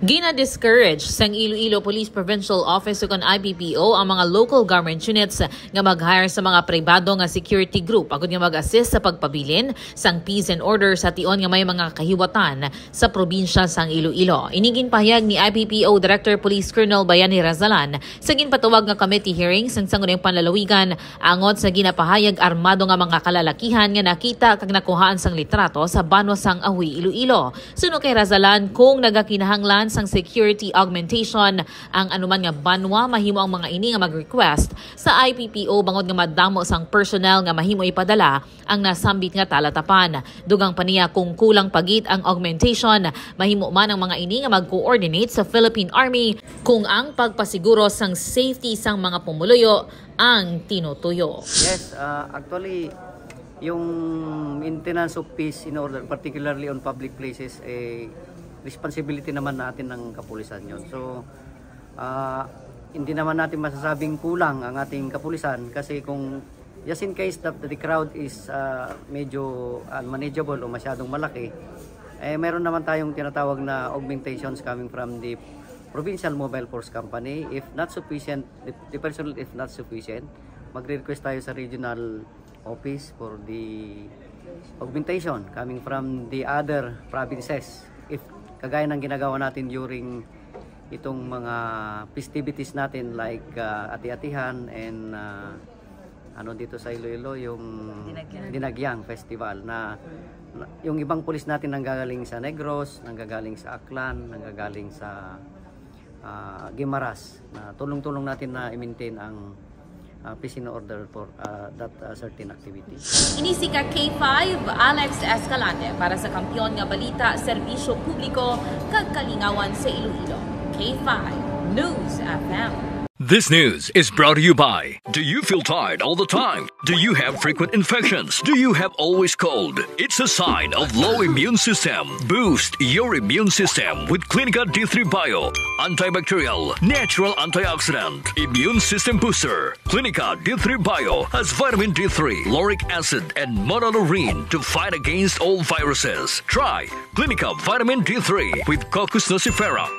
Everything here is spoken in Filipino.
Gina-discourage sang Iloilo Police Provincial Office ug IPPO ang mga local government units nga mag-hire sa mga pribado nga security group agud nga mag-assist sa pagpabilin sang peace and order sa tion nga may mga kahiwatan sa probinsya sang Iloilo. Inigin pahayag ni IPPO Director Police Colonel Bayani Razalan sa ginpatawag nga committee hearing sang sangguniang panlalawigan angot sa ginapahayag armado nga mga kalalakihan nga nakita kag nakuhaan sang litrato sa banwa sang Awi, Iloilo. Suno kay Razalan, kung nagakinahanglan sang security augmentation ang anuman nga banwa, mahimo ang mga ini nga mag-request sa IPPO bangod nga madamo sang personnel nga mahimo ipadala ang nasambit nga talatapan. Dugang paniya kung kulang pagit ang augmentation, mahimo man ang mga ini nga mag-coordinate sa Philippine Army kung ang pagpasiguro sang safety sang mga pumuluyo ang tinutuyo. Yes, actually yung maintenance of peace in order, particularly on public places, responsibility naman natin ng kapulisan yon. So, hindi naman natin masasabing kulang ang ating kapulisan kasi kung just in case that the crowd is medyo unmanageable o masyadong malaki, meron naman tayong tinatawag na augmentations coming from the Provincial Mobile Force Company. If not sufficient, the personnel if not sufficient, magre-request tayo sa regional office for the augmentation coming from the other provinces. If kagaya ng ginagawa natin during itong mga festivities natin like Ati-Atihan and dito sa Iloilo yung Dinagyang Festival na yung ibang pulis natin nanggagaling sa Negros, nanggagaling sa Aklan, nanggagaling sa Guimaras na tulong-tulong natin na i-maintain ang peace and order for that certain activity. Inisika K5 Alex Escalante para sa Kampiyon nga Balita, Serbisyo Publiko kag Kalingawan sa Iloilo. K5 News FM. This news is brought to you by, do you feel tired all the time? Do you have frequent infections? Do you have always cold? It's a sign of low immune system. Boost your immune system with Clinica D3 Bio. Antibacterial, natural antioxidant, immune system booster. Clinica D3 Bio has vitamin D3, lauric acid, and monolurine to fight against all viruses. Try Clinica Vitamin D3 with Coccus nocifera.